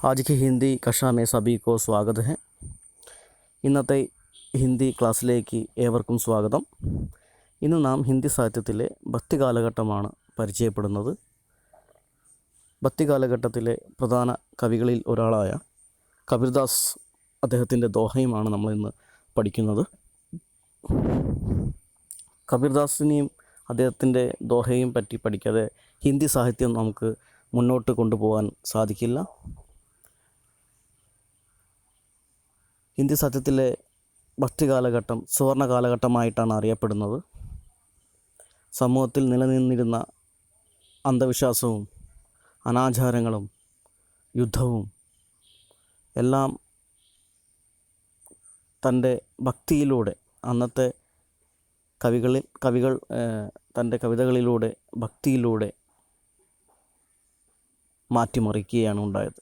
आज की हिंदी कक्षा में सभी को स्वागत है. ഇന്നത്തെ ഹിന്ദി ക്ലാസ്സിലേക്ക് ഏവർക്കും സ്വാഗതം. ഇന്ന് നാം ഹിന്ദി സാഹിത്യത്തിലെ ഭക്തി കാലഘട്ടമാണ് പരിചയപ്പെടുന്നത്. ഭക്തി കാലഘട്ടത്തിലെ പ്രധാന കവികളിൽ ഒരാളായ കബീർദാസ്, അദ്ദേഹത്തിൻ്റെ ദോഹയുമാണ് നമ്മളിന്ന് പഠിക്കുന്നത്. കബീർദാസിനെയും അദ്ദേഹത്തിൻ്റെ ദോഹയും പറ്റി പഠിക്കാതെ ഹിന്ദി സാഹിത്യം നമുക്ക് മുന്നോട്ട് കൊണ്ടുപോകാൻ സാധിക്കില്ല. ഹിന്ദി സാഹിത്യത്തിലെ ഭക്തി കാലഘട്ടം സുവർണ കാലഘട്ടമായിട്ടാണ് അറിയപ്പെടുന്നത്. സമൂഹത്തിൽ നിലനിന്നിരുന്ന അന്ധവിശ്വാസവും അനാചാരങ്ങളും യുദ്ധവും എല്ലാം തൻ്റെ ഭക്തിയിലൂടെ അന്നത്തെ കവികൾ തൻ്റെ കവിതകളിലൂടെ ഭക്തിയിലൂടെ മാറ്റിമറിക്കുകയാണ് ഉണ്ടായത്.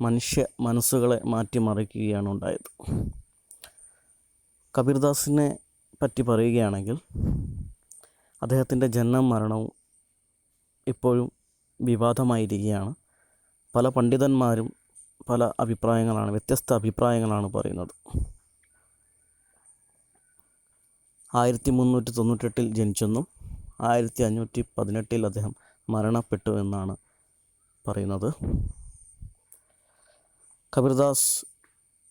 മനുഷ്യ മനസ്സുകളെ മാറ്റിമറിക്കുകയാണ് ഉണ്ടായത്. കബീർദാസിനെ പറ്റി പറയുകയാണെങ്കിൽ അദ്ദേഹത്തിൻ്റെ ജനനവും മരണവും ഇപ്പോഴും വിവാദമായിരിക്കുകയാണ്. പല പണ്ഡിതന്മാരും പല വ്യത്യസ്ത അഭിപ്രായങ്ങളാണ് പറയുന്നത്. 1398 ജനിച്ചെന്നും 1518 അദ്ദേഹം മരണപ്പെട്ടു എന്നാണ് പറയുന്നത്. कबीरदास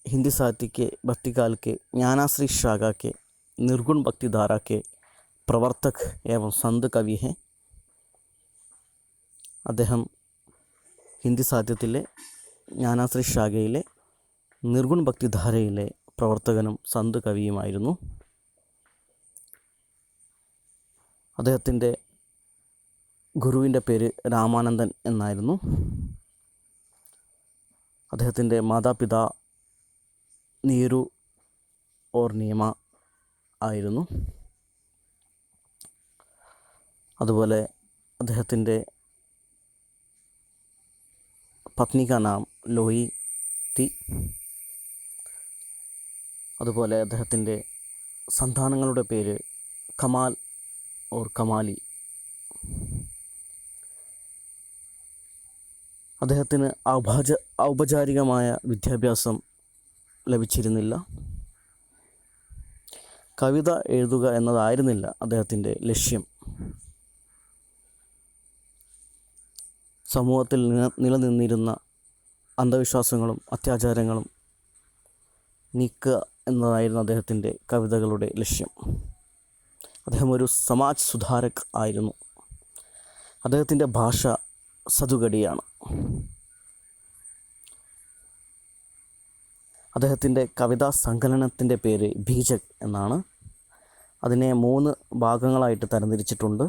हिंदी साहित्य के भक्तिकाल के ज्ञानाश्री शाखा के निर्गुण भक्ति धारा के प्रवर्तक एवं संत कवि हैं. അദ്ദേഹം ഹിന്ദി സാഹിത്യത്തിലെ ജ്ഞാനാശ്രീ ശാഖയിലെ നിർഗുൺ ഭക്തിധാരയിലെ പ്രവർത്തകനും സന്ത് കവിയുമായിരുന്നു. അദ്ദേഹത്തിൻ്റെ ഗുരുവിൻ്റെ പേര് രാമാനന്ദൻ എന്നായിരുന്നു. അദ്ദേഹത്തിൻ്റെ മാതാപിതാ നീരു ഓർ നിയമ ആയിരുന്നു. അതുപോലെ അദ്ദേഹത്തിൻ്റെ പത്നി കാ നാം ലോയി തി. അതുപോലെ അദ്ദേഹത്തിൻ്റെ സന്താനങ്ങളുടെ പേര് കമാൽ ഓർ കമാലി. അദ്ദേഹത്തിന് ഔപചാരികമായ വിദ്യാഭ്യാസം ലഭിച്ചിരുന്നില്ല. കവിത എഴുതുക എന്നതായിരുന്നില്ല അദ്ദേഹത്തിൻ്റെ ലക്ഷ്യം. സമൂഹത്തിൽ നിലനിന്നിരുന്ന അന്ധവിശ്വാസങ്ങളും അത്യാചാരങ്ങളും നീക്കുക എന്നതായിരുന്നു അദ്ദേഹത്തിൻ്റെ കവിതകളുടെ ലക്ഷ്യം. അദ്ദേഹം ഒരു സമാജ് സുധാരക് ആയിരുന്നു. അദ്ദേഹത്തിൻ്റെ ഭാഷ സതുകടിയാണ്. അദ്ദേഹത്തിൻ്റെ കവിതാ സങ്കലനത്തിൻ്റെ പേര് ബീജക് എന്നാണ്. അതിനെ 3 ഭാഗങ്ങളായിട്ട് തരംതിരിച്ചിട്ടുണ്ട്: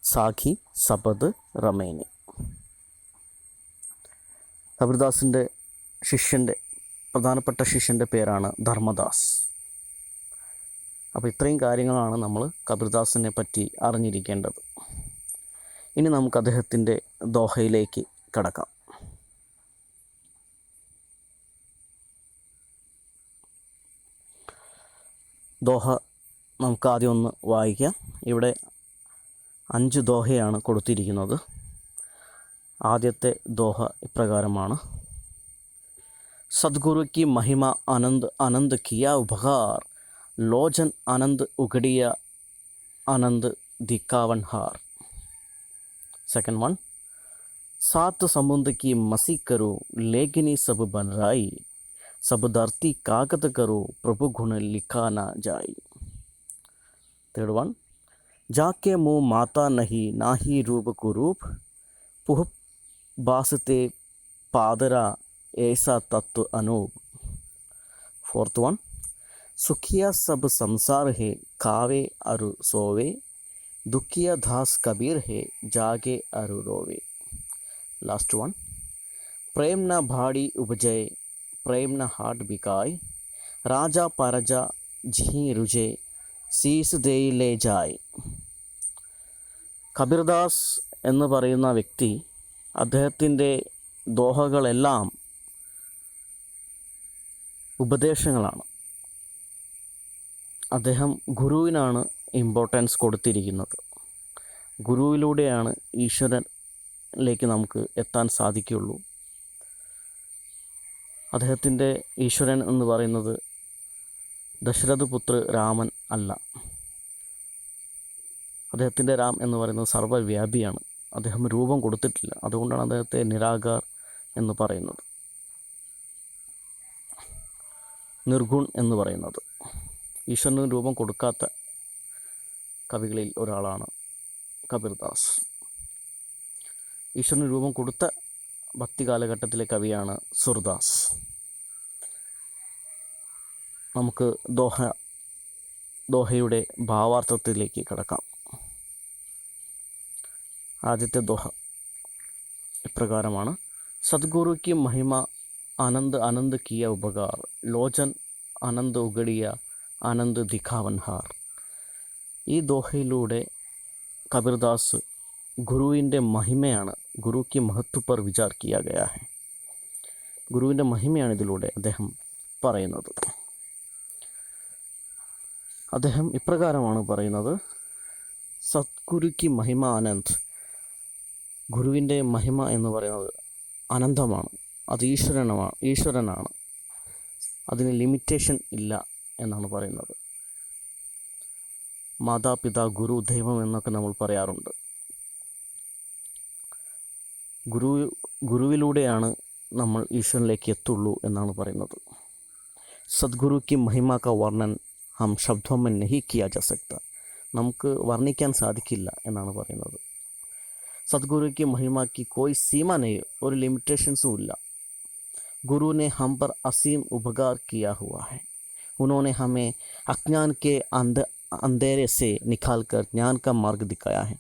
സാഖി, സബദ്, റമേനി. കബീർദാസിൻ്റെ പ്രധാനപ്പെട്ട ശിഷ്യൻ്റെ പേരാണ് ധർമ്മദാസ്. അപ്പോൾ ഇത്രയും കാര്യങ്ങളാണ് നമ്മൾ കബീർദാസിനെ പറ്റി അറിഞ്ഞിരിക്കേണ്ടത്. ഇനി നമുക്ക് അദ്ദേഹത്തിൻ്റെ ദോഹയിലേക്ക് കടക്കാം. ദോഹ നമുക്ക് ആദ്യം ഒന്ന് വായിക്കാം. ഇവിടെ 5 ദോഹയാണ് കൊടുത്തിരിക്കുന്നത്. ആദ്യത്തെ ദോഹ ഇപ്രകാരമാണ്: സദ്ഗുരു की महिमा आनंद आनंद किया उपहार, लोचन आनंद उगड़िया आनंद दिखावन हार. सेकंड वन: सात समुद्र की मसी करो लेकिनी सब बन राई, सब धरती कागत करो प्रभु गुण लिखा ना जाई. थर्ड वन: जाके मुँह माता नहीं ना ही रूप कुरूप, पुह बासते पादरा ऐसा तत्व अनूप. फोर्थ वन: सुखिया सब संसार है खावे अरु सोवे, दुखिया दास कबीर है जागे अरु रोवे. लास्ट वन: प्रेम न भाड़ी उपजे प्रेम न हाट बिकाय, राजा परजा झी रुजे शीस दे ले जाय. കബീർദാസ് എന്ന് പറയുന്ന വ്യക്തി, അദ്ദേഹത്തിൻ്റെ ദോഹകളെല്ലാം ഉപദേശങ്ങളാണ്. അദ്ദേഹം ഗുരുവിനാണ് ഇമ്പോർട്ടൻസ് കൊടുത്തിരിക്കുന്നത്. ഗുരുവിലൂടെയാണ് ഈശ്വരനിലേക്ക് നമുക്ക് എത്താൻ സാധിക്കുകയുള്ളൂ. അദ്ദേഹത്തിൻ്റെ ഈശ്വരൻ എന്ന് പറയുന്നത് ദശരഥ പുത്ര രാമൻ അല്ല. അദ്ദേഹത്തിൻ്റെ രാം എന്ന് പറയുന്നത് സർവ്വവ്യാപിയാണ്. അദ്ദേഹം രൂപം കൊടുത്തിട്ടില്ല. അതുകൊണ്ടാണ് അദ്ദേഹത്തെ നിരാകാർ എന്ന് പറയുന്നത്, നിർഗുൺ എന്ന് പറയുന്നത്. ഈശ്വരന് രൂപം കൊടുക്കാത്ത കവികളിൽ ഒരാളാണ് കബീർദാസ്. ഈശ്വരന് രൂപം കൊടുത്ത ഭക്തി കാലഘട്ടത്തിലെ കവിയാണ് സുർദാസ്. നമുക്ക് ദോഹയുടെ ഭാവാർത്ഥത്തിലേക്ക് കടക്കാം. ആദ്യത്തെ ദോഹ ഇപ്രകാരമാണ്: സദ്ഗുരു की महिमा आनंद आनंद किया उपकार, ലോചൻ ആനന്ദ് ഉഗടിയ ആനന്ദ് ദിഖാവൻഹാർ. ഈ ദോഹയിലൂടെ കബീർദാസ് ഗുരുവിൻ്റെ മഹിമയാണ്, ഗുരു की महत्व पर विचार किया गया है. ഗുരുവിൻ്റെ മഹിമയാണ് ഇതിലൂടെ അദ്ദേഹം പറയുന്നത്. അദ്ദേഹം ഇപ്രകാരമാണ് പറയുന്നത്: സദ്ഗുരു की महिमा ആനന്ദ്. ഗുരുവിൻ്റെ മഹിമ എന്ന് പറയുന്നത് അനന്തമാണ്, അത് ഈശ്വരനാണ്, അതിന് ലിമിറ്റേഷൻ ഇല്ല എന്നാണ് പറയുന്നത്. മാതാപിതാ ഗുരു ദൈവം എന്നൊക്കെ നമ്മൾ പറയാറുണ്ട്. ഗുരുവിലൂടെയാണ് നമ്മൾ ഈശ്വരനിലേക്ക് എത്തുള്ളൂ എന്നാണ് പറയുന്നത്. സദ്ഗുരു की महिमा का वर्णन हम शब्दों में नहीं किया जा सकता. നമുക്ക് വർണ്ണിക്കാൻ സാധിക്കില്ല എന്നാണ് പറയുന്നത്. सदगुरु की महिमा की कोई सीमा नहीं, और लिमिटेशंसुം ഇല്ല. गुरु ने हम पर असीम उपकार किया हुआ है. उन्होंने हमें अज्ञान के अंधेरे से निकाल कर ज्ञान का मार्ग दिखाया है.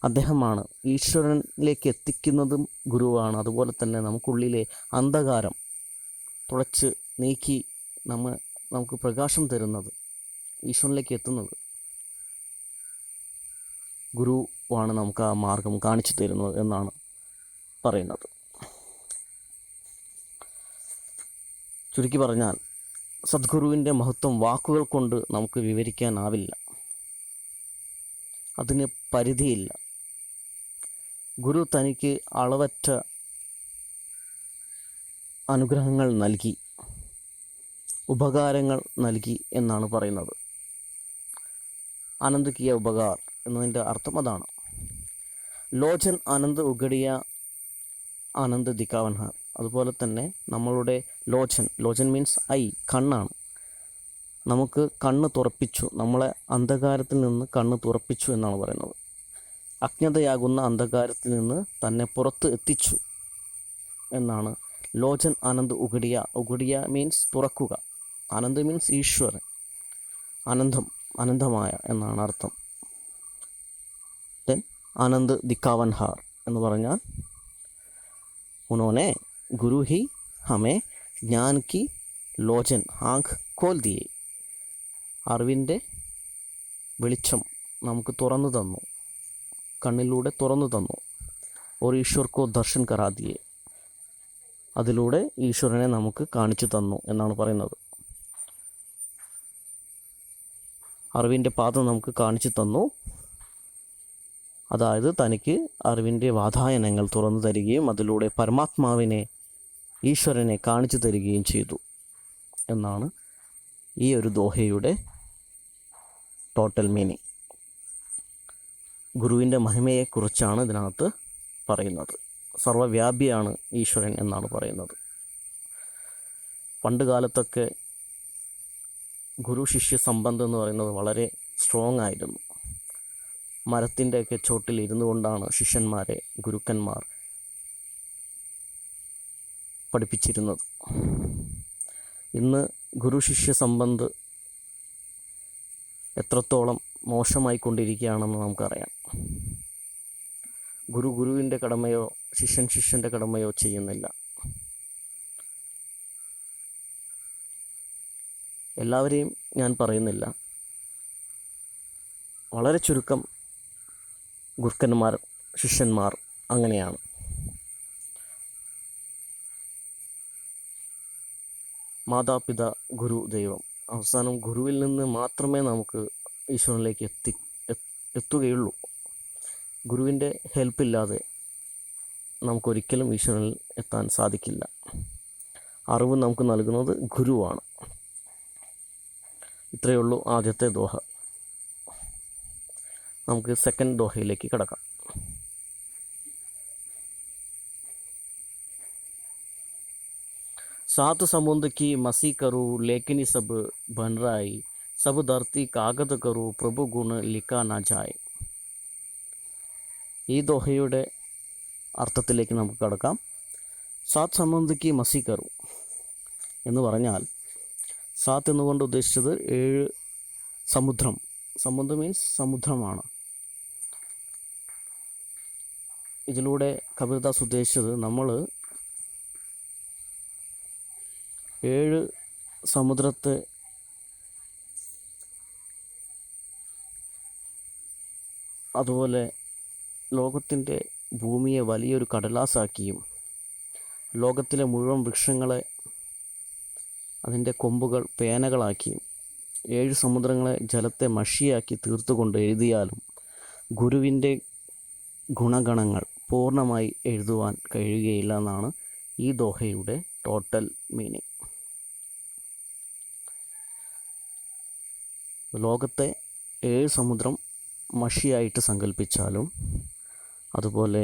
അദ്ദേഹമാണ് ഈശ്വരനിലേക്ക് എത്തിക്കുന്നതും ഗുരുവാണ്. അതുപോലെ തന്നെ നമുക്കുള്ളിലെ അന്ധകാരം തുടച്ച് നീക്കി നമുക്ക് പ്രകാശം തരുന്നത്, ഈശ്വരനിലേക്ക് എത്തുന്നത് ഗുരുവാണ്. നമുക്ക് ആ മാർഗം കാണിച്ചു തരുന്നത് എന്നാണ് പറയുന്നത്. ചുരുക്കി പറഞ്ഞാൽ സദ്ഗുരുവിൻ്റെ മഹത്വം വാക്കുകൾ കൊണ്ട് നമുക്ക് വിവരിക്കാനാവില്ല, അതിന് പരിധിയില്ല. ഗുരു തനിക്ക് അളവറ്റ അനുഗ്രഹങ്ങൾ നൽകി, ഉപകാരങ്ങൾ നൽകി എന്നാണ് പറയുന്നത്. ആനന്ദ് കിയ ഉപകാർ എന്നതിൻ്റെ അർത്ഥം അതാണ്. ലോചൻ ആനന്ദ് ഉഗടിയ ആനന്ദ് ദിഖാവൻഹാർ. അതുപോലെ തന്നെ നമ്മളുടെ ലോചൻ മീൻസ് ഐ, കണ്ണാണ്. നമുക്ക് കണ്ണ് തുറപ്പിച്ചു, നമ്മളെ അന്ധകാരത്തിൽ നിന്ന് കണ്ണ് തുറപ്പിച്ചു എന്നാണ് പറയുന്നത്. അജ്ഞതയാകുന്ന അന്ധകാരത്തിൽ നിന്ന് തന്നെ പുറത്ത് എത്തിച്ചു എന്നാണ്. ലോചൻ ആനന്ദ് ഉഗടിയ മീൻസ് തുറക്കുക, ആനന്ദ് മീൻസ് ഈശ്വരൻ, അനന്തമായ എന്നാണ് അർത്ഥം. ദെൻ ആനന്ദ് ദിഖാവൻഹാർ എന്ന് പറഞ്ഞാൽ ഉനോനെ ഗുരു ഹി ഹമേ ജ്ഞാൻ കി ലോചൻ ആങ്ക് ഖോൽ ദിയേ. അറിവിൻ്റെ വെളിച്ചം നമുക്ക് തുറന്നു തന്നു, കണ്ണിലൂടെ തുറന്നു തന്നു. ഓർ ഈശ്വർ കോ ദർശൻ കരാ ദിയേ. അതിലൂടെ ഈശ്വരനെ നമുക്ക് കാണിച്ചു തന്നു എന്നാണ് പറയുന്നത്. അറിവിൻ്റെ പാത നമുക്ക് കാണിച്ചു തന്നു, അതായത് തനിക്ക് അറിവിൻ്റെ വാതായനങ്ങൾ തുറന്നു തരികയും അതിലൂടെ പരമാത്മാവിനെ, ഈശ്വരനെ കാണിച്ചു തരികയും ചെയ്തു എന്നാണ് ഈ ഒരു ദോഹയുടെ ടോട്ടൽ മീനിങ്. ഗുരുവിൻ്റെ മഹിമയെക്കുറിച്ചാണ് ഇതിനകത്ത് പറയുന്നത്. സർവ്വവ്യാപിയാണ് ഈശ്വരൻ എന്നാണ് പറയുന്നത്. പണ്ട് കാലത്തൊക്കെ ഗുരു ശിഷ്യ സംബന്ധം എന്ന് പറയുന്നത് വളരെ സ്ട്രോങ് ആയിരുന്നു. മരത്തിൻ്റെയൊക്കെ ചോട്ടിൽ ഇരുന്നു കൊണ്ടാണ് ശിഷ്യന്മാരെ ഗുരുക്കന്മാർ പഠിപ്പിച്ചിരുന്നത്. ഇന്ന് ഗുരു ശിഷ്യ സംബന്ധം എത്രത്തോളം മോശമായിക്കൊണ്ടിരിക്കുകയാണെന്ന് നമുക്കറിയാം. ഗുരുവിൻ്റെ കടമയോ ശിഷ്യൻ്റെ കടമയോ ചെയ്യുന്നില്ല. എല്ലാവരെയും ഞാൻ പറയുന്നില്ല, വളരെ ചുരുക്കം ഗുരുക്കന്മാർ, ശിഷ്യന്മാർ അങ്ങനെയാണ്. മാതാപിതാ ഗുരു ദൈവം. അവസാനം ഗുരുവിൽ നിന്ന് മാത്രമേ നമുക്ക് ഈശ്വരനിലേക്ക് എത്തുകയുള്ളൂ. ഗുരുവിൻ്റെ ഹെൽപ്പില്ലാതെ നമുക്കൊരിക്കലും ഈശ്വരനിൽ എത്താൻ സാധിക്കില്ല. അറിവ് നമുക്ക് നൽകുന്നത് ഗുരുവാണ്. ഇത്രയേ ഉള്ളൂ ആദ്യത്തെ ദോഹ. നമുക്ക് സെക്കൻഡ് ദോഹയിലേക്ക് കിടക്കാം. सात समुद्र की मसी करूँ लेकिन सब बन रही, सब धरती कागज करूँ प्रभु गुण लिखा ना जाए. ഈ ദോഹയുടെ അർത്ഥത്തിലേക്ക് നമുക്ക് കടക്കാം. സാത് സമുദ്രക്ക് മസി കറു എന്ന് പറഞ്ഞാൽ, സാത്ത് എന്നുകൊണ്ട് ഉദ്ദേശിച്ചത് 7 സമുദ്രം. സമുദ്രം മീൻസ് സമുദ്രമാണ്. ഇതിലൂടെ കബീർദാസ് ഉദ്ദേശിച്ചത് നമ്മൾ 7 സമുദ്രത്തെ അതുപോലെ ലോകത്തിൻ്റെ ഭൂമിയെ വലിയൊരു കടലാസാക്കിയും ലോകത്തിലെ മുഴുവൻ വൃക്ഷങ്ങളെ അതിൻ്റെ കൊമ്പുകൾ പേനകളാക്കിയും 7 സമുദ്രങ്ങളെ ജലത്തെ മഷിയാക്കി തീർത്തുകൊണ്ട് എഴുതിയാലും ഗുരുവിൻ്റെ ഗുണഗണങ്ങൾ പൂർണ്ണമായി എഴുതുവാൻ കഴിയുകയില്ല എന്നാണ് ഈ ദോഹയുടെ ടോട്ടൽ മീനിങ്. ലോകത്തെ 7 സമുദ്രം മഷിയായിട്ട് സങ്കല്പിച്ചാലും അതുപോലെ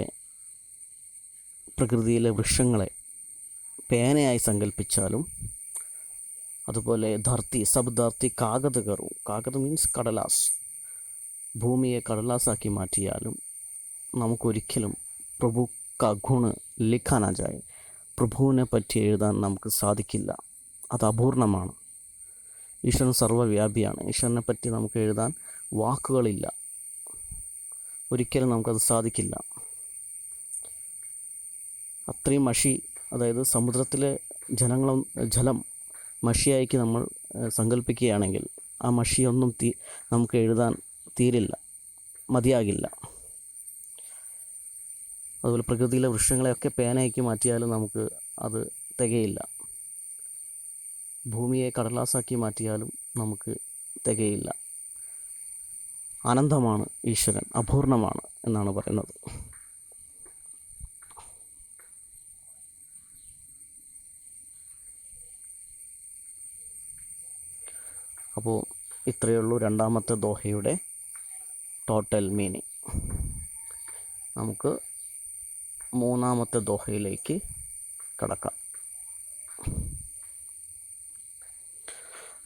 പ്രകൃതിയിലെ വൃക്ഷങ്ങളെ പേനയായി സങ്കല്പിച്ചാലും അതുപോലെ ധർത്തി സബ് ധർത്തി കാഗത് കറു, കാഗത് മീൻസ് കടലാസ്, ഭൂമിയെ കടലാസാക്കി മാറ്റിയാലും നമുക്കൊരിക്കലും പ്രഭു കാ ഗുണ് ലിഖാനാ ജായേ, പ്രഭുവിനെ പറ്റി എഴുതാൻ നമുക്ക് സാധിക്കില്ല. അത് അപൂർണമാണ്. ഈശ്വരൻ സർവ്വവ്യാപിയാണ്. ഈശ്വരനെ പറ്റി നമുക്ക് എഴുതാൻ വാക്കുകളില്ല. ഒരിക്കലും നമുക്കത് സാധിക്കില്ല. അത്രയും മഷി, അതായത് സമുദ്രത്തിലെ ജലം മഷിയായിക്ക് നമ്മൾ സങ്കല്പിക്കുകയാണെങ്കിൽ ആ മഷിയൊന്നും നമുക്ക് എഴുതാൻ തീരില്ല, മതിയാകില്ല. അതുപോലെ പ്രകൃതിയിലെ വൃക്ഷങ്ങളെയൊക്കെ പേനയാക്കി മാറ്റിയാലും നമുക്ക് അത് തികയില്ല. ഭൂമിയെ കടലാസാക്കി മാറ്റിയാലും നമുക്ക് തികയില്ല. അനന്തമാണ് ഈശ്വരൻ, അപൂർണമാണ് എന്നാണ് പറയുന്നത്. അപ്പോൾ ഇത്രയേ ഉള്ളൂ രണ്ടാമത്തെ ദോഹയുടെ ടോട്ടൽ മീനിങ്. നമുക്ക് മൂന്നാമത്തെ ദോഹയിലേക്ക് കടക്കാം.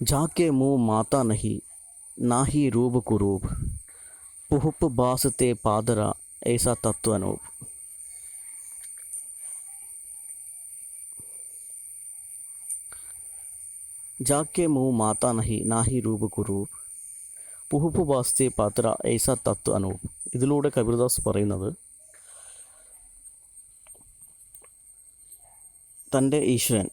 जाके मुँह माता नहीं ना ही रूप कुरूप, पुहुप बासते पादरा ऐसा तत्व अनूप. जाके मुँह माता नहीं ना ही रूप कुरूप, പുഹുപ്പ് ബാസ്തേ പാത്ര ഐസ തത്വ അനൂപ്. ഇതിലൂടെ കബീർദാസ് പറയുന്നത് തൻ്റെ ഈശ്വരൻ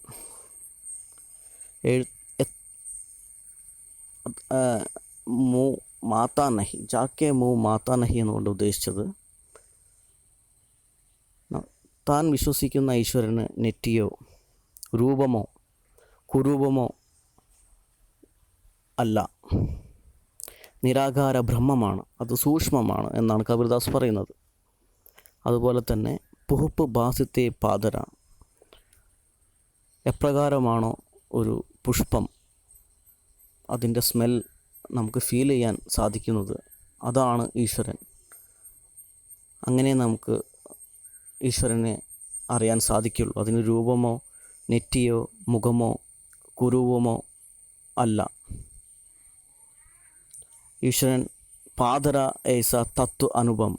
മാതാ നഹി, ജാക്കെ മാതാ നഹി എന്നുകൊണ്ട് ഉദ്ദേശിച്ചത് താൻ വിശ്വസിക്കുന്ന ഈശ്വരന് നെറ്റിയോ രൂപമോ കുരൂപമോ അല്ല, നിരാകാര ബ്രഹ്മമാണ്, അത് സൂക്ഷ്മമാണ് എന്നാണ് കബീർദാസ് പറയുന്നത്. അതുപോലെ തന്നെ പുഹുപ്പ് ബാസിത്തെ പാദര, എപ്രകാരമാണോ ഒരു പുഷ്പം അതിൻ്റെ സ്മെൽ നമുക്ക് ഫീൽ ചെയ്യാൻ സാധിക്കുന്നത്, അതാണ് ഈശ്വരൻ. അങ്ങനെ നമുക്ക് ഈശ്വരനെ അറിയാൻ സാധിക്കുള്ളൂ. അതിന് രൂപമോ നെറ്റിയോ മുഖമോ കുരൂപമോ അല്ല. ഈശ്വരൻ പാദര ഏസ തത്വ അനുഭവം.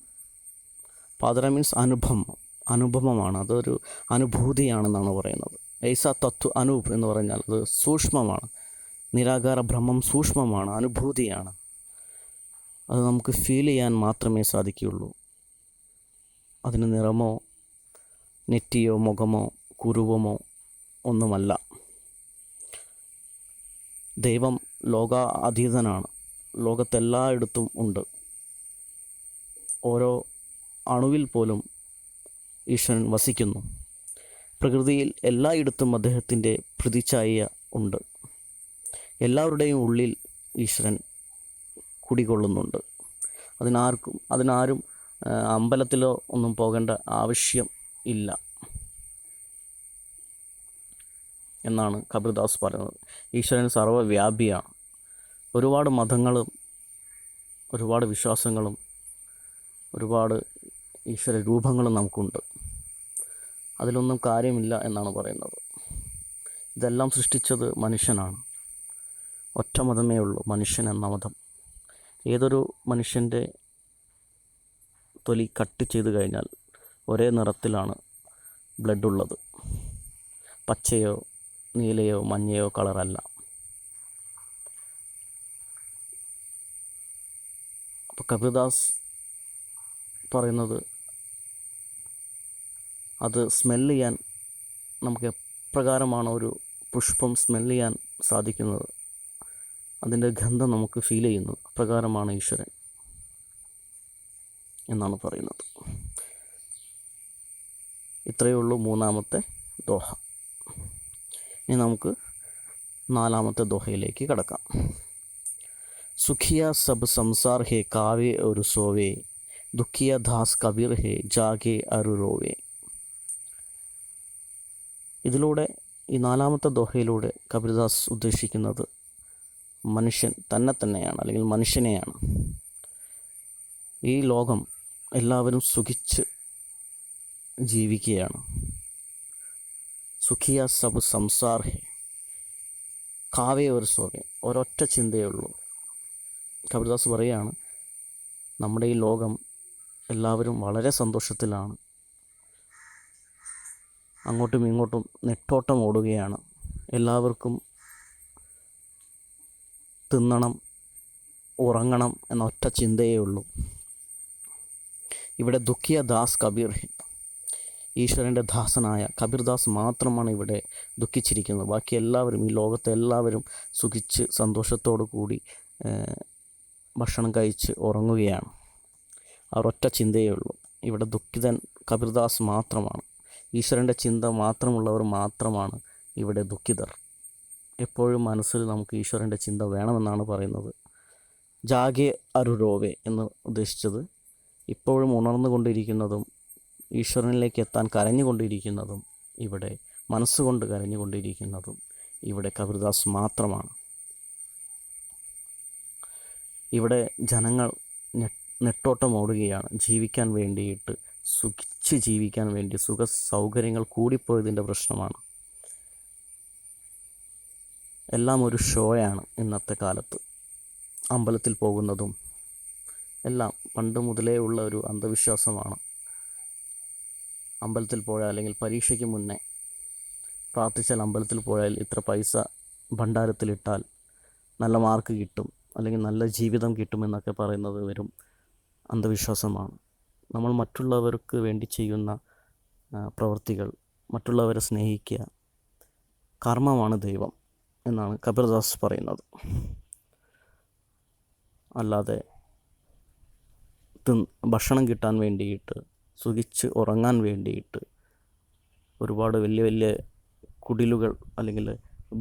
പാദര മീൻസ് അനുഭവമാണ്, അതൊരു അനുഭൂതിയാണെന്നാണ് പറയുന്നത്. ഏസ തത്വ അനൂപ് എന്ന് പറഞ്ഞാൽ അത് സൂക്ഷ്മമാണ്. നിരാകാര ബ്രഹ്മം സൂക്ഷ്മമാണ്, അനുഭൂതിയാണ്. അത് നമുക്ക് ഫീൽ ചെയ്യാൻ മാത്രമേ സാധിക്കുകയുള്ളൂ. അതിന് നിറമോ നെറ്റിയോ മുഖമോ കുരൂപമോ ഒന്നുമല്ല. ദൈവം ലോകാതീതനാണ്, ലോകത്തെല്ലായിടത്തും ഉണ്ട്. ഓരോ അണുവിൽ പോലും ഈശ്വരൻ വസിക്കുന്നു. പ്രകൃതിയിൽ എല്ലായിടത്തും അദ്ദേഹത്തിൻ്റെ പ്രതിച്ഛായ ഉണ്ട്. എല്ലാവരുടെയും ഉള്ളിൽ ഈശ്വരൻ കുടികൊള്ളുന്നുണ്ട്. അതിനാരും അമ്പലത്തിലോ ഒന്നും പോകേണ്ട ആവശ്യം ഇല്ല. എന്നാണ് കബീർദാസ് പറയുന്നത്. ഈശ്വരൻ സർവ്വവ്യാപിയാണ്. ഒരുപാട് മതങ്ങളും ഒരുപാട് വിശ്വാസങ്ങളും ഒരുപാട് ഈശ്വര രൂപങ്ങളും നമുക്കുണ്ട്. അതിലൊന്നും കാര്യമില്ല എന്നാണ് പറയുന്നത്. ഇതെല്ലാം സൃഷ്ടിച്ചത് മനുഷ്യനാണ്. ഒറ്റ മതമേ ഉള്ളൂ, മനുഷ്യൻ എന്ന മതം. ഏതൊരു മനുഷ്യൻ്റെ തൊലി കട്ട് ചെയ്ത് കഴിഞ്ഞാൽ ഒരേ നിറത്തിലാണ് ബ്ലഡ് ഉള്ളത്. പച്ചയോ നീലയോ മഞ്ഞയോ കളറല്ല. അപ്പോൾ കബീർദാസ് പറയുന്നത് അത് സ്മെല്ല് ചെയ്യാൻ നമുക്ക് എപ്രകാരമാണ് ഒരു പുഷ്പം സ്മെല്ല് ചെയ്യാൻ സാധിക്കുന്നത്, അതിൻ്റെ ഗന്ധം നമുക്ക് ഫീൽ ചെയ്യുന്നത്, അപ്രകാരമാണ് ഈശ്വരൻ എന്നാണ് പറയുന്നത്. ഇത്രയേ ഉള്ളൂ മൂന്നാമത്തെ ദോഹ. ഇനി നമുക്ക് നാലാമത്തെ ദോഹയിലേക്ക് കടക്കാം. സുഖിയ സബ് സംസാർ ഹേ കാവേ ഒരു സോവേ, ദുഃഖിയ ദാസ് കബീർ ഹേ ജാഗേ അരു റോവേ. ഇതിലൂടെ ഈ നാലാമത്തെ ദോഹയിലൂടെ കബീർദാസ് ഉദ്ദേശിക്കുന്നത് മനുഷ്യൻ തന്നെയാണ്, അല്ലെങ്കിൽ മനുഷ്യനെയാണ്. ഈ ലോകം എല്ലാവരും സുഖിച്ച് ജീവിക്കുകയാണ്. സുഖിയ സബ് സംസാർ ഹേ കാവേ ഒരു സോവേ, ഒരൊറ്റ ചിന്തയേ ഉള്ളൂ. കബീർദാസ് പറയുകയാണ്, നമ്മുടെ ഈ ലോകം എല്ലാവരും വളരെ സന്തോഷത്തിലാണ്. അങ്ങോട്ടും ഇങ്ങോട്ടും നെട്ടോട്ടം ഓടുകയാണ്. എല്ലാവർക്കും തിന്നണം, ഉറങ്ങണം എന്ന ഒറ്റ ചിന്തയേ ഉള്ളൂ. ഇവിടെ ദുഃഖിയ ദാസ് കബീർ ഹേ, ഈശ്വരൻ്റെ ദാസനായ കബീർദാസ് മാത്രമാണ് ഇവിടെ ദുഃഖിച്ചിരിക്കുന്നത്. ബാക്കി എല്ലാവരും, ഈ ലോകത്തെ എല്ലാവരും സുഖിച്ച് സന്തോഷത്തോടു കൂടി ഭക്ഷണം കഴിച്ച് ഉറങ്ങുകയാണ്. ആ ഒറ്റ ചിന്തയേ ഉള്ളൂ. ഇവിടെ ദുഃഖിതൻ കബീർദാസ് മാത്രമാണ്. ഈശ്വരൻ്റെ ചിന്ത മാത്രമുള്ളവർ മാത്രമാണ് ഇവിടെ ദുഃഖിതർ. എപ്പോഴും മനസ്സിൽ നമുക്ക് ഈശ്വരൻ്റെ ചിന്ത വേണമെന്നാണ് പറയുന്നത്. ജാഗെ അരുരോവെ എന്ന് ഉദ്ദേശിച്ചത് ഇപ്പോഴും ഉണർന്നുകൊണ്ടിരിക്കുന്നതും ഈശ്വരനിലേക്ക് എത്താൻ കരഞ്ഞുകൊണ്ടിരിക്കുന്നതും ഇവിടെ മനസ്സുകൊണ്ട് കരഞ്ഞുകൊണ്ടിരിക്കുന്നതും ഇവിടെ കബീർദാസ് മാത്രമാണ്. ഇവിടെ ജനങ്ങൾ നെട്ടോട്ടം ഓടുകയാണ് ജീവിക്കാൻ വേണ്ടിയിട്ട്, സുഖിച്ച് ജീവിക്കാൻ വേണ്ടി. സുഖ സൗകര്യങ്ങൾ കൂടിപ്പോയതിൻ്റെ പ്രശ്നമാണ്. എല്ലാം ഒരു ഷോയാണ് ഇന്നത്തെ കാലത്ത്. അമ്പലത്തിൽ പോകുന്നതും എല്ലാം പണ്ട് മുതലേ ഉള്ള ഒരു അന്ധവിശ്വാസമാണ്. അമ്പലത്തിൽ പോയാൽ, അല്ലെങ്കിൽ പരീക്ഷയ്ക്ക് മുന്നേ പ്രാർത്ഥിച്ചാൽ അമ്പലത്തിൽ പോയാൽ ഇത്ര പൈസ ഭണ്ഡാരത്തിലിട്ടാൽ നല്ല മാർക്ക് കിട്ടും, അല്ലെങ്കിൽ നല്ല ജീവിതം കിട്ടുമെന്നൊക്കെ പറയുന്നത് വെറും അന്ധവിശ്വാസമാണ്. നമ്മൾ മറ്റുള്ളവർക്ക് വേണ്ടി ചെയ്യുന്ന പ്രവൃത്തികൾ, മറ്റുള്ളവരെ സ്നേഹിക്കുക, കർമ്മമാണ് ദൈവം എന്നാണ് കബീർദാസ് പറയുന്നത്. അല്ലാതെ ഭക്ഷണം കിട്ടാൻ വേണ്ടിയിട്ട്, സുഖിച്ച് ഉറങ്ങാൻ വേണ്ടിയിട്ട് ഒരുപാട് വലിയ വലിയ കുടിലുകൾ അല്ലെങ്കിൽ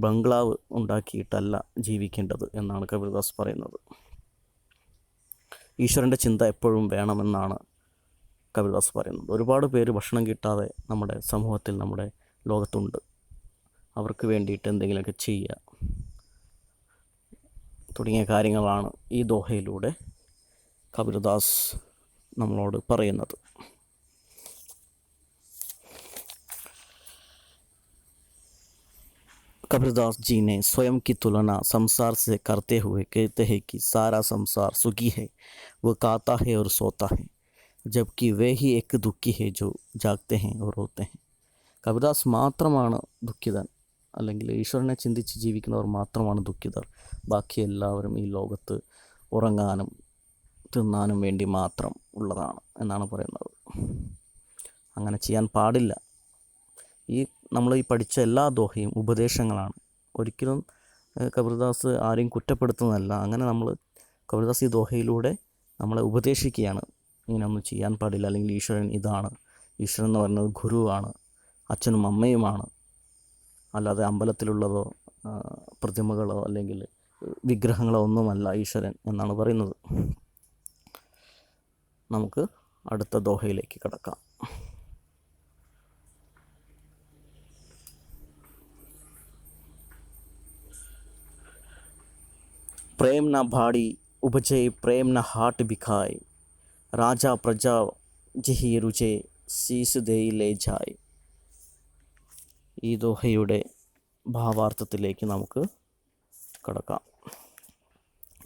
ബംഗ്ലാവ് ഉണ്ടാക്കിയിട്ടല്ല ജീവിക്കേണ്ടത് എന്നാണ് കബീർദാസ് പറയുന്നത്. ഈശ്വരൻ്റെ ചിന്ത എപ്പോഴും വേണമെന്നാണ് കബീർദാസ് പറയുന്നത്. ഒരുപാട് പേര് ഭക്ഷണം കിട്ടാതെ നമ്മുടെ സമൂഹത്തിൽ, നമ്മുടെ ലോകത്തുണ്ട്. അവർക്ക് വേണ്ടിയിട്ട് എന്തെങ്കിലുമൊക്കെ ചെയ്യുക തുടങ്ങിയ കാര്യങ്ങളാണ് ഈ ദോഹയിലൂടെ കബീർദാസ് നമ്മളോട് പറയുന്നത്. कबीरदास जी ने स्वयं की तुलना संसार से करते हुए कहते हैं कि सारा संसार सुखी है, वह खाता है और सोता है, जबकि वे ही एक दुखी है जो जागते हैं और रोते हैं. കബീർദാസ് മാത്രമാണ് ദുഃഖിതൻ, അല്ലെങ്കിൽ ഈശ്വരനെ ചിന്തിച്ച് ജീവിക്കുന്നവർ മാത്രമാണ് ദുഃഖിതർ. ബാക്കി എല്ലാവരും ഈ ലോകത്ത് ഉറങ്ങാനും തിന്നാനും വേണ്ടി മാത്രം ഉള്ളതാണ് എന്നാണ് പറയുന്നത്. അങ്ങനെ ചെയ്യാൻ പാടില്ല. ഈ നമ്മൾ ഈ പഠിച്ച എല്ലാ ദോഹയും ഉപദേശങ്ങളാണ്. ഒരിക്കലും കബീർദാസ് ആരെയും കുറ്റപ്പെടുത്തുന്നതല്ല. അങ്ങനെ കബീർദാസ് ഈ ദോഹയിലൂടെ നമ്മളെ ഉപദേശിക്കുകയാണ്, ഇങ്ങനെയൊന്നും ചെയ്യാൻ പാടില്ല, അല്ലെങ്കിൽ ഈശ്വരൻ ഇതാണ്, ഈശ്വരൻ എന്ന് പറയുന്നത് ഗുരുവാണ്, അച്ഛനും അമ്മയുമാണ്, അല്ലാതെ അമ്പലത്തിലുള്ളതോ പ്രതിമകളോ അല്ലെങ്കിൽ വിഗ്രഹങ്ങളോ ഒന്നുമല്ല ഈശ്വരൻ എന്നാണ് പറയുന്നത്. നമുക്ക് അടുത്ത ദോഹയിലേക്ക് കടക്കാം. प्रेम न भाड़ी उपजे प्रेम न हाट बिखाए राजा प्रजा ജിഹി രുചേ സീസ് ദേയിലേ ജായ്. ഈ ദോഹയുടെ ഭാവാർത്ഥത്തിലേക്ക് നമുക്ക് കടക്കാം.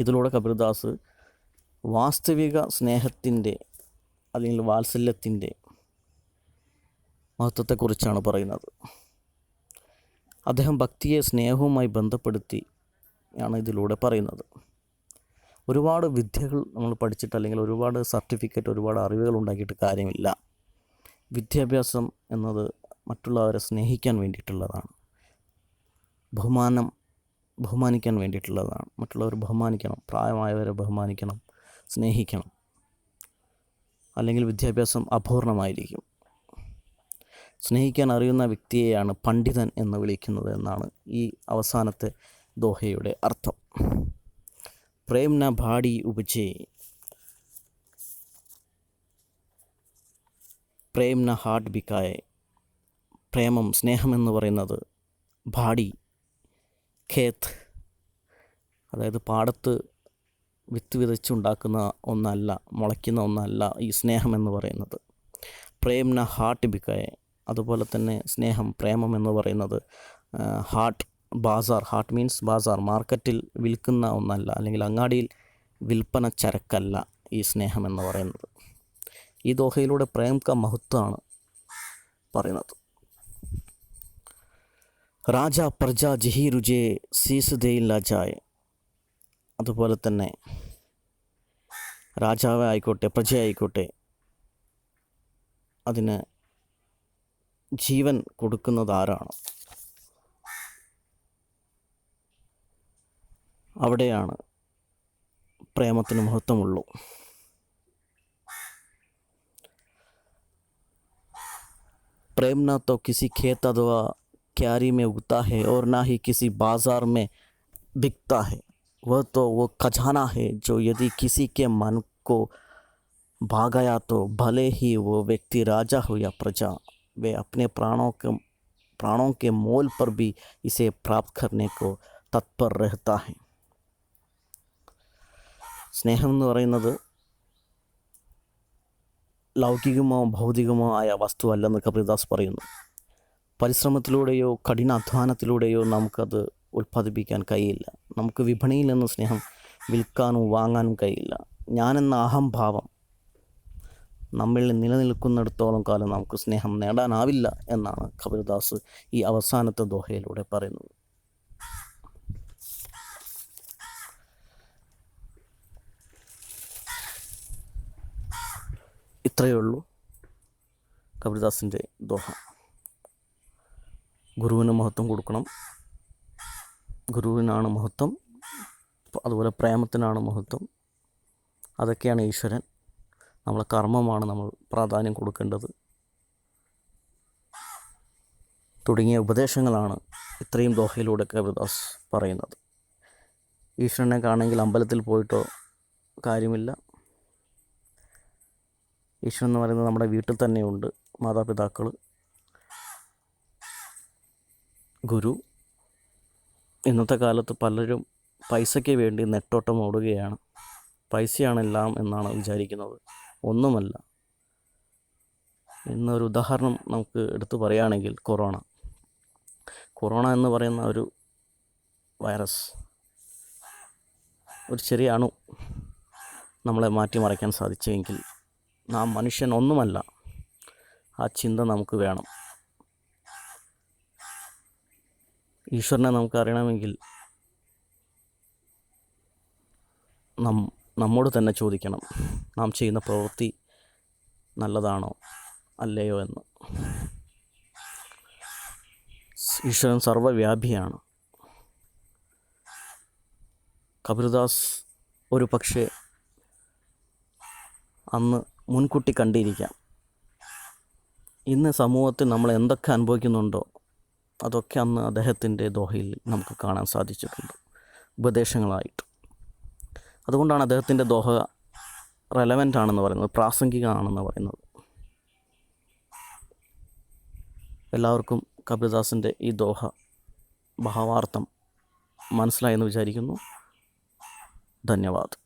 ഇതിലൂടെ കബീർദാസ് വാസ്തവിക സ്നേഹത്തിൻ്റെ അല്ലെങ്കിൽ വാത്സല്യത്തിൻ്റെ മഹത്വത്തെക്കുറിച്ചാണ് പറയുന്നത്. അദ്ദേഹം ഭക്തിയെ സ്നേഹവുമായി ബന്ധപ്പെടുത്തി ആണ് ഇതിലൂടെ പറയുന്നത്. ഒരുപാട് വിദ്യകൾ നമ്മൾ പഠിച്ചിട്ട് അല്ലെങ്കിൽ ഒരുപാട് സർട്ടിഫിക്കറ്റ്, ഒരുപാട് അറിവുകൾ ഉണ്ടാക്കിയിട്ട് കാര്യമില്ല. വിദ്യാഭ്യാസം എന്നത് മറ്റുള്ളവരെ സ്നേഹിക്കാൻ വേണ്ടിയിട്ടുള്ളതാണ്. ബഹുമാനിക്കാൻ വേണ്ടിയിട്ടുള്ളതാണ്. മറ്റുള്ളവർ ബഹുമാനിക്കണം, പ്രായമായവരെ ബഹുമാനിക്കണം, സ്നേഹിക്കണം. അല്ലെങ്കിൽ വിദ്യാഭ്യാസം അപൂർണമായിരിക്കും. സ്നേഹിക്കാൻ അറിയുന്ന വ്യക്തിയെയാണ് പണ്ഡിതൻ എന്ന് വിളിക്കുന്നത് എന്നാണ് ഈ അവസാനത്തെ ദോഹയുടെ അർത്ഥം. പ്രേം ന ഭാടി ഉപജേ പ്രേം ന ഹാട്ട് ബിക്കായെ. പ്രേമം, സ്നേഹം എന്ന് പറയുന്നത് ഭാടി, ഖേത്ത്, അതായത് പാടത്ത് വിത്ത് വിതച്ചുണ്ടാക്കുന്ന ഒന്നല്ല, മുളയ്ക്കുന്ന ഒന്നല്ല ഈ സ്നേഹം എന്ന് പറയുന്നത്. പ്രേം ന ഹാട്ട് ബിക്കായെ, അതുപോലെ തന്നെ സ്നേഹം, പ്രേമം എന്ന് പറയുന്നത് heart, Bazaar. Heart means Bazaar, മാർക്കറ്റിൽ വിൽക്കുന്ന ഒന്നല്ല, അല്ലെങ്കിൽ അങ്ങാടിയിൽ വിൽപ്പന ചരക്കല്ല ഈ സ്നേഹം എന്ന് പറയുന്നത്. ഈ ദോഹയിലൂടെ പ്രേം ക മഹത്വമാണ് പറയുന്നത്. രാജ പ്രജ ജിഹി രുചേ സീസ് ദേയിൽ ലജായ്. അതുപോലെ തന്നെ രാജാവ് ആയിക്കോട്ടെ, പ്രജയായിക്കോട്ടെ, അതിന് ജീവൻ കൊടുക്കുന്നത് ആരാണ്? അവിടെയാണ് പ്രേമത്തിന് മഹത്വമുള്ളൂ. प्रेम ना तो किसी खेत अथवा क्यारी में उगता है और ना ही किसी बाजार में बिकता है. वो खजाना है जो यदि किसी के मन को भा गया तो भले ही वो व्यक्ति राजा हो या प्रजा, वे अपने प्राणों के मोल पर भी इसे प्राप्त करने को तत्पर रहता है. സ്നേഹം എന്ന് പറയുന്നത് ലൗകികമോ ഭൗതികമോ ആയ വസ്തുവല്ലെന്ന് കബീർദാസ് പറയുന്നു. പരിശ്രമത്തിലൂടെയോ കഠിനാധ്വാനത്തിലൂടെയോ നമുക്കത് ഉൽപ്പാദിപ്പിക്കാൻ കഴിയില്ല. നമുക്ക് വിപണിയിൽ നിന്ന് സ്നേഹം വിൽക്കാനും വാങ്ങാനും കഴിയില്ല. ഞാനെന്ന അഹംഭാവം നമ്മിൽ നിലനിൽക്കുന്നിടത്തോളം കാലം നമുക്ക് സ്നേഹം നേടാനാവില്ല എന്നാണ് കബീർദാസ് ഈ അവസാനത്തെ ദോഹയിലൂടെ പറയുന്നത്. ഇത്രയേ ഉള്ളൂ കബീർദാസിൻ്റെ ദോഹ. ഗുരുവിന് മഹത്വം കൊടുക്കണം. ഗുരുവിനാണ് മഹത്വം, അതുപോലെ പ്രേമത്തിനാണ് മഹത്വം. അതൊക്കെയാണ് ഈശ്വരൻ. നമ്മളെ കർമ്മമാണ് നമ്മൾ പ്രാധാന്യം കൊടുക്കേണ്ടത് തുടങ്ങിയ ഉപദേശങ്ങളാണ് ഇത്രയും ദോഹയിലൂടെ കബീർദാസ് പറയുന്നത്. ഈശ്വരനെ കാണെങ്കിൽ അമ്പലത്തിൽ പോയിട്ടോ കാര്യമില്ല. ഈശ്വരൻ എന്ന് പറയുന്നത് നമ്മുടെ വീട്ടിൽ തന്നെയുണ്ട്. മാതാപിതാക്കൾ, ഗുരു. ഇന്നത്തെ കാലത്ത് പലരും പൈസയ്ക്ക് വേണ്ടി നെട്ടോട്ടം ഓടുകയാണ്. പൈസയാണെല്ലാം എന്നാണ് വിചാരിക്കുന്നത്. ഒന്നുമല്ല. ഇന്നൊരു ഉദാഹരണം നമുക്ക് എടുത്തു പറയുകയാണെങ്കിൽ കൊറോണ എന്ന് പറയുന്ന ഒരു വൈറസ്, ഒരു ചെറിയ അണു നമ്മളെ മാറ്റിമറിക്കാൻ സാധിച്ചെങ്കിൽ നാം മനുഷ്യൻ ഒന്നുമല്ല. ആ ചിന്ത നമുക്ക് വേണം. ഈശ്വരനെ നമുക്ക് അറിയണമെങ്കിൽ നമ്മോട് തന്നെ ചോദിക്കണം, നാം ചെയ്യുന്ന പ്രവൃത്തി നല്ലതാണോ അല്ലയോ എന്ന്. ഈശ്വരൻ സർവ്വവ്യാപിയാണ്. കബീർദാസ് ഒരു പക്ഷേ അന്ന് മുൻകൂട്ടി കണ്ടിരിക്കാം. ഇന്ന് സമൂഹത്തിൽ നമ്മൾ എന്തൊക്കെ അനുഭവിക്കുന്നുണ്ടോ അതൊക്കെ അന്ന് അദ്ദേഹത്തിൻ്റെ ദോഹയിൽ നമുക്ക് കാണാൻ സാധിച്ചിട്ടുണ്ട്, ഉപദേശങ്ങളായിട്ട്. അതുകൊണ്ടാണ് അദ്ദേഹത്തിൻ്റെ ദോഹ റെലവൻ്റ് ആണെന്ന് പറയുന്നത്, പ്രാസംഗികമാണെന്ന് പറയുന്നത്. എല്ലാവർക്കും കബീർദാസിൻ്റെ ഈ ദോഹ ഭാവാർത്ഥം മനസ്സിലായെന്ന് വിചാരിക്കുന്നു. धन्यवाद।